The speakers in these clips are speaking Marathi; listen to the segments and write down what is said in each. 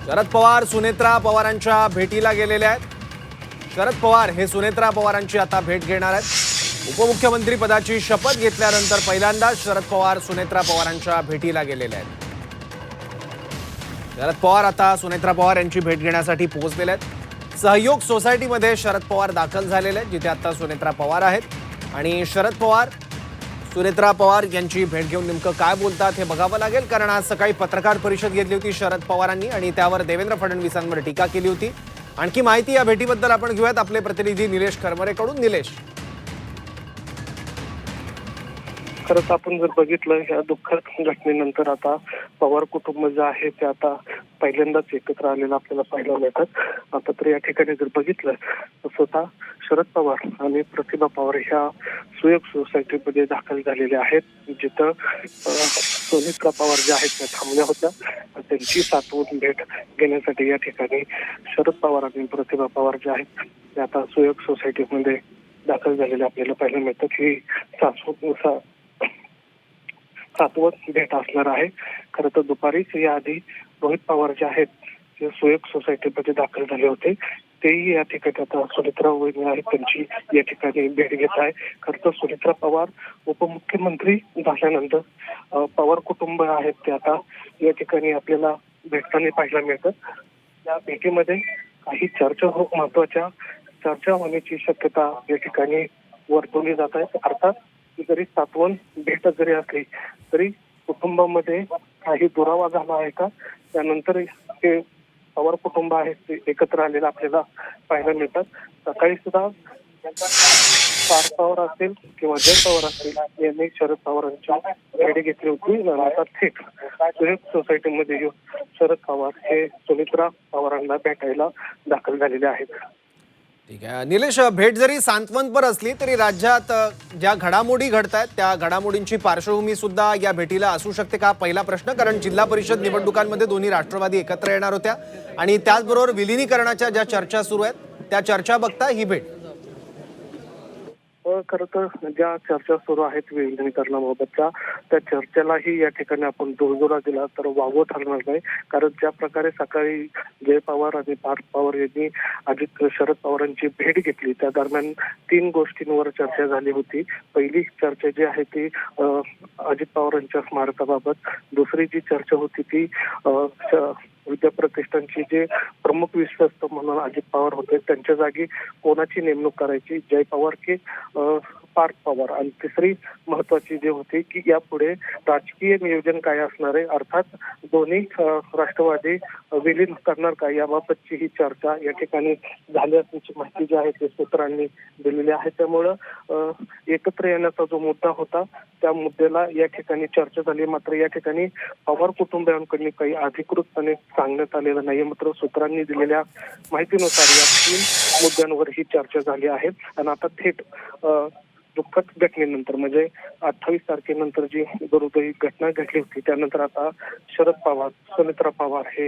शरद पवार सुनेत्रा पवारांच्या भेटीला गेलेले आहेत। शरद पवार हे सुनेत्रा पवारांची आता भेट घेणार आहेत। उपमुख्यमंत्री पदाची शपथ घेतल्यानंतर पहिल्यांदाच शरद पवार सुनेत्रा पवारांच्या भेटीला गेलेले आहेत। शरद पवार आता सुनेत्रा पवार यांची भेट घेण्यासाठी पोहोचलेले आहेत। सहयोग सोसायटीमध्ये शरद पवार दाखल झालेले आहेत, जिथे आता सुनेत्रा पवार आहेत आणि शरद पवार सुनेत्रा पवार यांची भेट घेऊन नेमकं काय बोलतात हे बघावं लागेल, कारण आज सकाळी पत्रकार परिषद घेतली होती शरद पवारांनी आणि त्यावर देवेंद्र फडणवीसांवर टीका केली होती। आणखी माहिती या भेटीबद्दल आपण घेऊयात आपले प्रतिनिधी निलेश करमरेकडून। निलेश, खरंच आपण जर बघितलं ह्या दुःखद घटनेनंतर आता पवार कुटुंब जे आहे ते आता पहिल्यांदाच एकत्र आलेलं आपल्याला पाहायला मिळतात। आता तर या ठिकाणी जर बघितलं तर स्वतः शरद पवार आणि प्रतिभा पवार ह्या सुयोग सोसायटीमध्ये दाखल झालेले आहेत, जिथं सुनेत्रा पवार ज्या आहेत त्या थांबल्या होत्या। त्यांची 7वी भेट घेण्यासाठी या ठिकाणी शरद पवार आणि प्रतिभा पवार जे आहेत ते आता सुयोग सोसायटीमध्ये दाखल झालेले आपल्याला पाहायला मिळतात। ही 7वी भेट असणार आहे। खरं तर दुपारीच याआधी रोहित पवार जे आहेत ते सुयोग सोसायटीमध्ये दाखल झाले होते, तेही या ठिकाणी आता सुनेत्रा वहिनी आहेत त्यांची या ठिकाणी भेट घेत आहे। खरं तर सुनेत्रा पवार उपमुख्यमंत्री झाल्यानंतर पवार कुटुंब आहेत ते आता या ठिकाणी आपल्याला भेटताना पाहायला मिळतात। या भेटीमध्ये काही महत्वाच्या चर्चा होण्याची शक्यता या ठिकाणी वर्तवली जात आहे। अर्थात जरी 7वी भेट जरी असली तरी कुटुंबामध्ये काही दुरावा झाला आहे का, त्यानंतर ते पवार कुटुंब आहे ते एकत्र आलेलं आपल्याला पाहायला मिळतात। सकाळी सुद्धा पार्थ पवार असेल किंवा जय पवार असतील यांनी शरद पवारांची भेट घेतली होती। आता थेट सुयोग सोसायटीमध्ये शरद पवार हे सुनेत्रा पवारांना भेटायला दाखल झालेले आहेत। ठीक आहे निलेश, भेट जरी सांत्वनपर असली तरी राज्यात ज्या घडामोडी घडतायत त्या घडामोडींची पार्श्वभूमी सुद्धा या भेटीला असू शकते का, पहिला प्रश्न। कारण जिल्हा परिषद निवडणुकांमध्ये दोन्ही राष्ट्रवादी एकत्र येणार होत्या आणि त्याचबरोबर विलिनीकरणाच्या ज्या चर्चा सुरू आहेत त्या चर्चा बघता ही भेट। खरं तर ज्या चर्चा सुरू आहेत विलिनीकरणाबाबतच्या त्या चर्चेलाही या ठिकाणी आपण दुजोरा दिला तर वावं ठरणार नाही। कारण ज्या प्रकारे सकाळी जय पवार आणि पार्थ पवार यांनी शरद पवारांची भेट घेतली त्या दरम्यान 3 गोष्टींवर चर्चा झाली होती। पहिली चर्चा जी आहे ती अजित पवारांच्या स्मारकाबाबत, दुसरी जी चर्चा होती ती विद्याप्रतिष्ठानचे जे प्रमुख विश्वस्त म्हणून अजित पवार होते त्यांच्या जागी कोणाची नेमणूक करायची, जय पवार की पार्थ पवार, आणि तिसरी महत्वाची जी होती की यापुढे राजकीय नियोजन काय असणार आहे, अर्थात दोन्ही राष्ट्रवादी विलीन करणार का, याबाबतची ही चर्चा या ठिकाणी झाली असल्याची माहिती जी आहे ते सूत्रांनी दिलेली आहे। त्यामुळं एकत्र येण्याचा जो मुद्दा होता त्या मुद्द्याला या ठिकाणी चर्चा झाली। मात्र या ठिकाणी पवार कुटुंबियांकडून काही अधिकृतपणे सांगण्यात आलेलं नाही, मात्र सूत्रांनी दिलेल्या माहितीनुसार या 3 मुद्द्यांवर ही चर्चा झाली आहे। आणि आता थेट दुःखद घटनेनंतर म्हणजे 28 तारखेनंतर जी दुर्दैवी घटना घडली होती त्यानंतर आता शरद पवार सुनेत्रा पवार हे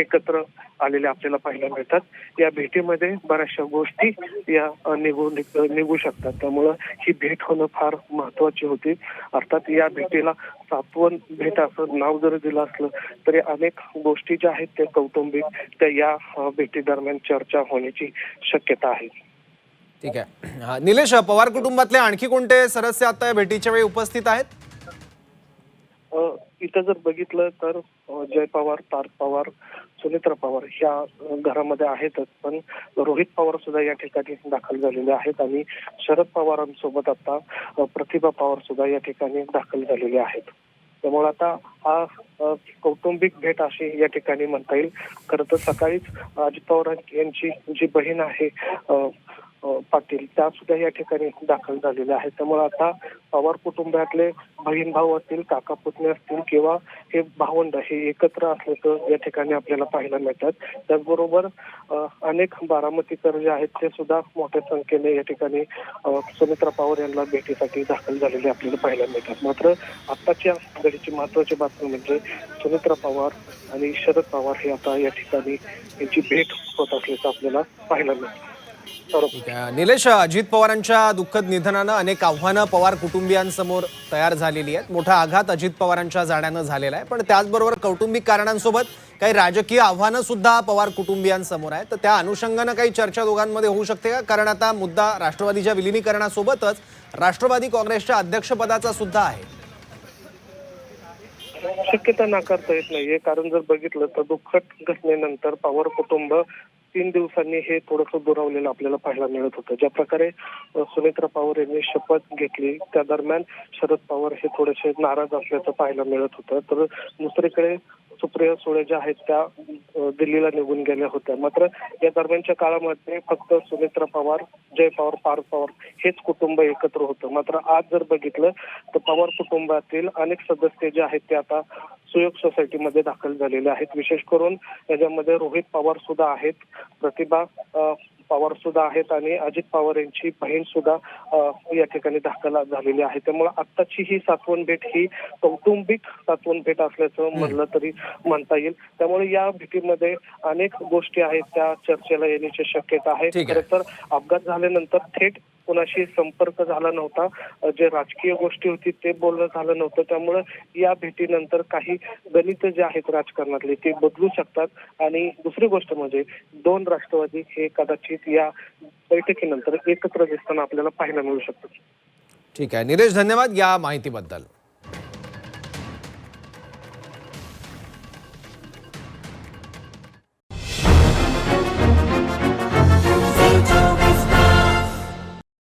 एकत्र आलेले आपल्याला पाहायला मिळतात। या भेटीमध्ये बऱ्याचशा गोष्टी या निघू शकतात, त्यामुळं ही भेट होणं फार महत्वाची होती। अर्थात या भेटीला 7वी भेट असं नाव जरी दिलं असलं तरी अनेक गोष्टी ज्या आहेत त्या कौटुंबिक त्या या भेटी दरम्यान चर्चा होण्याची शक्यता आहे। ठीक आहे निलेश, पवार कुटुंबातले आणखी कोणते सदस्य आता या भेटीच्या वेळी उपस्थित आहेत? इथं जर बघितलं तर जय पवार, पार्थ पवार, सुनेत्रा पवार ह्या घरामध्ये आहेतच, पण रोहित पवार सुद्धा या ठिकाणी दाखल झालेले आहेत आणि शरद पवारांसोबत आता प्रतिभा पवार सुद्धा या ठिकाणी दाखल झालेले आहेत। त्यामुळे आता हा कौटुंबिक भेट अशी या ठिकाणी म्हणता येईल। खरं तर सकाळीच अजित पवार यांची जी बहीण आहे पाटील त्या सुद्धा या ठिकाणी दाखल झालेल्या आहेत। त्यामुळे आता पवार कुटुंबातले बहीण भाऊ असतील, काका पुतणे असतील किंवा हे भावंड हे एकत्र असल्याचं या ठिकाणी आपल्याला पाहायला मिळतात। त्याचबरोबर अनेक बारामतीकर जे आहेत ते सुद्धा मोठ्या संख्येने या ठिकाणी सुनेत्रा पवार यांना भेटीसाठी दाखल झालेले आपल्याला पाहायला मिळतात। मात्र आत्ताच्या घडीची महत्वाची बातमी म्हणजे सुनेत्रा पवार आणि शरद पवार हे आता या ठिकाणी यांची भेट होत असल्याचं आपल्याला पाहायला मिळतं। ठीक आहे निलेश, अजित पवारांच्या दुःखद निधनानं अनेक आव्हानं पवार कुटुंबियांसमोर तयार झालेली आहेत. मोठा आघात अजित पवारांच्या जाण्यानं झालेला आहे, पण त्याचबरोबर कौटुंबिक कारणांसोबत काही राजकीय आव्हानं सुद्धा पवार कुटुंबियांसमोर आहेत. तर त्या अनुषंगानं काही चर्चा दोघांमध्ये होऊ शकते का? कारण आता मुद्दा राष्ट्रवादीच्या विलिनीकरणासोबतच राष्ट्रवादी काँग्रेसच्या अध्यक्षपदाचा सुद्धा आहे. शक्यता नाकारता येत नाहीये, कारण जर बघितलं तर दुःखद घटनेनंतर पवार कुटुंब 3 दिवसांनी हे थोडंसं दुरावलेलं आपल्याला पाहायला मिळत होतं. ज्या प्रकारे सुनेत्रा पवार यांनी शपथ घेतली त्या दरम्यान शरद पवार हे थोडेसे नाराज असल्याचं पाहायला मिळत होतं. तर दुसरीकडे सुप्रिया सुळे ज्या आहेत त्या दिल्लीला निघून गेल्या होत्या. मात्र या दरम्यानच्या काळामध्ये फक्त सुनेत्रा पवार, जय पवार, पार्थ पवार हेच कुटुंब एकत्र होतं. मात्र आज जर बघितलं तर पवार कुटुंबातील अनेक सदस्य जे आहेत ते आता सुयोग सोसायटीमध्ये दाखल झालेले आहेत. विशेष करून याच्यामध्ये रोहित पवार सुद्धा आहेत, प्रतिभा पवार सुद्धा आहेत आणि अजित पवार यांची बहीण सुद्धा या ठिकाणी दाखल झालेली आहे. त्यामुळे आत्ताची ही सातवन भेट ही कौटुंबिक सातवन भेट असल्याचं म्हणलं तरी म्हणता येईल. त्यामुळे या भेटीमध्ये अनेक गोष्टी आहेत त्या चर्चेला येण्याची शक्यता आहे. खरं तर अपघात झाल्यानंतर थेट कोणाशी संपर्क झाला नव्हता, जे राजकीय गोष्टी होती ते बोलणं झालं नव्हतं. त्यामुळे या भेटीनंतर काही गणित जे आहेत राजकारणातले ते बदलू शकतात आणि दुसरी गोष्ट म्हणजे 2 राष्ट्रवादी हे कदाचित या बैठकीनंतर एकत्र दिसताना आपल्याला पाहायला मिळू शकतात. ठीक आहे निलेश, धन्यवाद या माहितीबद्दल.